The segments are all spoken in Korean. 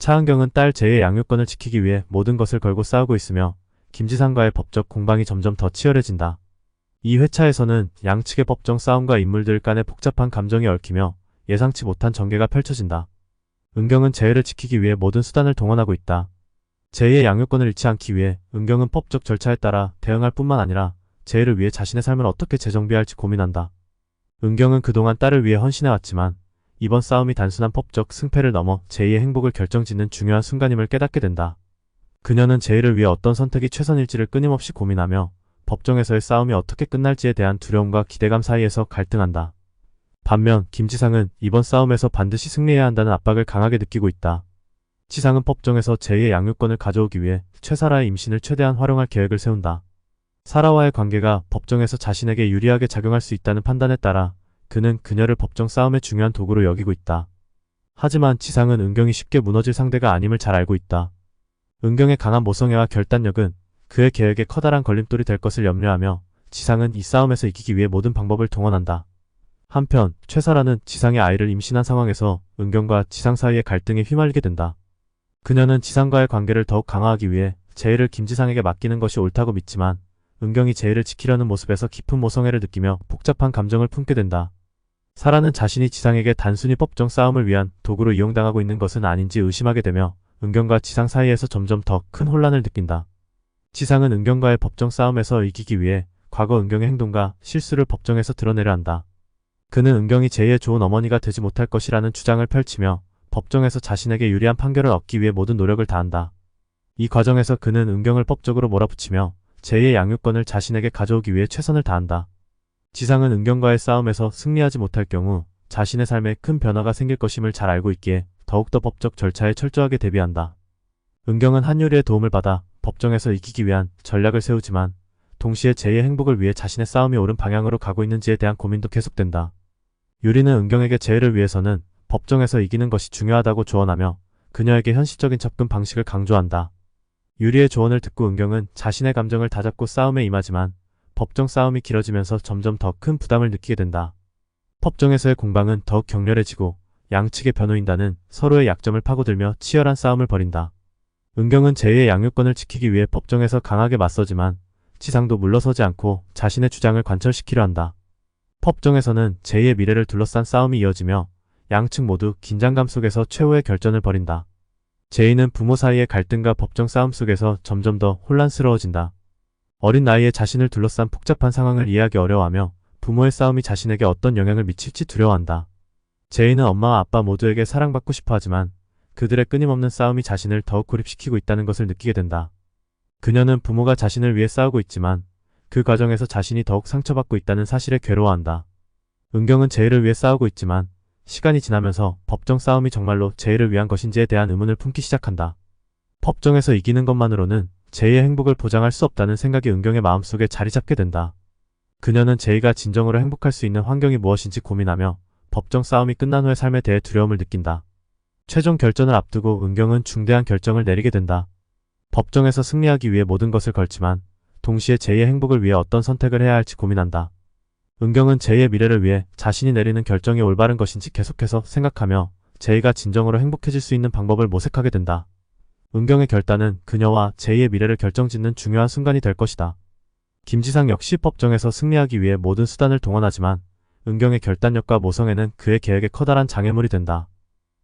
차은경은 딸 제이의 양육권을 지키기 위해 모든 것을 걸고 싸우고 있으며 김지상과의 법적 공방이 점점 더 치열해진다. 이 회차에서는 양측의 법정 싸움과 인물들 간의 복잡한 감정이 얽히며 예상치 못한 전개가 펼쳐진다. 은경은 제이를 지키기 위해 모든 수단을 동원하고 있다. 제이의 양육권을 잃지 않기 위해 은경은 법적 절차에 따라 대응할 뿐만 아니라 제이를 위해 자신의 삶을 어떻게 재정비할지 고민한다. 은경은 그동안 딸을 위해 헌신해왔지만 이번 싸움이 단순한 법적 승패를 넘어 제이의 행복을 결정짓는 중요한 순간임을 깨닫게 된다. 그녀는 제이를 위해 어떤 선택이 최선일지를 끊임없이 고민하며 법정에서의 싸움이 어떻게 끝날지에 대한 두려움과 기대감 사이에서 갈등한다. 반면 김지상은 이번 싸움에서 반드시 승리해야 한다는 압박을 강하게 느끼고 있다. 지상은 법정에서 제이의 양육권을 가져오기 위해 최사라의 임신을 최대한 활용할 계획을 세운다. 사라와의 관계가 법정에서 자신에게 유리하게 작용할 수 있다는 판단에 따라 그는 그녀를 법정 싸움의 중요한 도구로 여기고 있다. 하지만 지상은 은경이 쉽게 무너질 상대가 아님을 잘 알고 있다. 은경의 강한 모성애와 결단력은 그의 계획에 커다란 걸림돌이 될 것을 염려하며 지상은 이 싸움에서 이기기 위해 모든 방법을 동원한다. 한편 최사라는 지상의 아이를 임신한 상황에서 은경과 지상 사이의 갈등에 휘말리게 된다. 그녀는 지상과의 관계를 더욱 강화하기 위해 제이를 김지상에게 맡기는 것이 옳다고 믿지만 은경이 제이를 지키려는 모습에서 깊은 모성애를 느끼며 복잡한 감정을 품게 된다. 사라는 자신이 지상에게 단순히 법정 싸움을 위한 도구로 이용당하고 있는 것은 아닌지 의심하게 되며 은경과 지상 사이에서 점점 더 큰 혼란을 느낀다. 지상은 은경과의 법정 싸움에서 이기기 위해 과거 은경의 행동과 실수를 법정에서 드러내려 한다. 그는 은경이 제이의 좋은 어머니가 되지 못할 것이라는 주장을 펼치며 법정에서 자신에게 유리한 판결을 얻기 위해 모든 노력을 다한다. 이 과정에서 그는 은경을 법적으로 몰아붙이며 제이의 양육권을 자신에게 가져오기 위해 최선을 다한다. 지상은 은경과의 싸움에서 승리하지 못할 경우 자신의 삶에 큰 변화가 생길 것임을 잘 알고 있기에 더욱더 법적 절차에 철저하게 대비한다. 은경은 한유리의 도움을 받아 법정에서 이기기 위한 전략을 세우지만 동시에 제이의 행복을 위해 자신의 싸움이 옳은 방향으로 가고 있는지에 대한 고민도 계속된다. 유리는 은경에게 제이를 위해서는 법정에서 이기는 것이 중요하다고 조언하며 그녀에게 현실적인 접근 방식을 강조한다. 유리의 조언을 듣고 은경은 자신의 감정을 다잡고 싸움에 임하지만 법정 싸움이 길어지면서 점점 더 큰 부담을 느끼게 된다. 법정에서의 공방은 더욱 격렬해지고 양측의 변호인단은 서로의 약점을 파고들며 치열한 싸움을 벌인다. 은경은 제이의 양육권을 지키기 위해 법정에서 강하게 맞서지만 지상도 물러서지 않고 자신의 주장을 관철시키려 한다. 법정에서는 제이의 미래를 둘러싼 싸움이 이어지며 양측 모두 긴장감 속에서 최후의 결전을 벌인다. 제이는 부모 사이의 갈등과 법정 싸움 속에서 점점 더 혼란스러워진다. 어린 나이에 자신을 둘러싼 복잡한 상황을 이해하기 어려워하며 부모의 싸움이 자신에게 어떤 영향을 미칠지 두려워한다. 제이는 엄마와 아빠 모두에게 사랑받고 싶어 하지만 그들의 끊임없는 싸움이 자신을 더욱 고립시키고 있다는 것을 느끼게 된다. 그녀는 부모가 자신을 위해 싸우고 있지만 그 과정에서 자신이 더욱 상처받고 있다는 사실에 괴로워한다. 은경은 제이를 위해 싸우고 있지만 시간이 지나면서 법정 싸움이 정말로 제이를 위한 것인지에 대한 의문을 품기 시작한다. 법정에서 이기는 것만으로는 제이의 행복을 보장할 수 없다는 생각이 은경의 마음속에 자리 잡게 된다. 그녀는 제이가 진정으로 행복할 수 있는 환경이 무엇인지 고민하며 법정 싸움이 끝난 후의 삶에 대해 두려움을 느낀다. 최종 결전을 앞두고 은경은 중대한 결정을 내리게 된다. 법정에서 승리하기 위해 모든 것을 걸지만 동시에 제이의 행복을 위해 어떤 선택을 해야 할지 고민한다. 은경은 제이의 미래를 위해 자신이 내리는 결정이 올바른 것인지 계속해서 생각하며 제이가 진정으로 행복해질 수 있는 방법을 모색하게 된다. 은경의 결단은 그녀와 제이의 미래를 결정짓는 중요한 순간이 될 것이다. 김지상 역시 법정에서 승리하기 위해 모든 수단을 동원하지만 은경의 결단력과 모성애는 그의 계획에 커다란 장애물이 된다.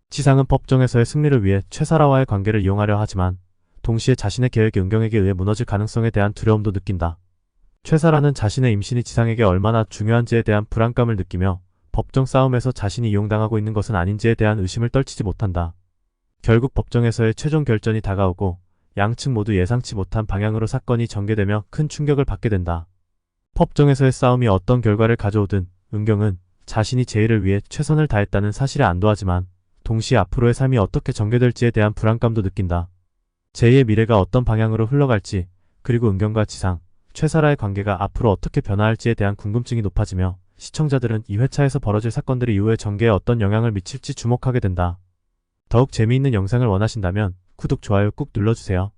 지상은 법정에서의 승리를 위해 최사라와의 관계를 이용하려 하지만 동시에 자신의 계획이 은경에게 의해 무너질 가능성에 대한 두려움도 느낀다. 최사라는 자신의 임신이 지상에게 얼마나 중요한지에 대한 불안감을 느끼며 법정 싸움에서 자신이 이용당하고 있는 것은 아닌지에 대한 의심을 떨치지 못한다. 결국 법정에서의 최종 결전이 다가오고 양측 모두 예상치 못한 방향으로 사건이 전개되며 큰 충격을 받게 된다. 법정에서의 싸움이 어떤 결과를 가져오든 은경은 자신이 제이를 위해 최선을 다했다는 사실에 안도하지만 동시에 앞으로의 삶이 어떻게 전개될지에 대한 불안감도 느낀다. 제이의 미래가 어떤 방향으로 흘러갈지 그리고 은경과 지상, 최사라의 관계가 앞으로 어떻게 변화할지에 대한 궁금증이 높아지며 시청자들은 이 회차에서 벌어질 사건들이 이후의 전개에 어떤 영향을 미칠지 주목하게 된다. 더욱 재미있는 영상을 원하신다면 구독, 좋아요 꾹 눌러주세요.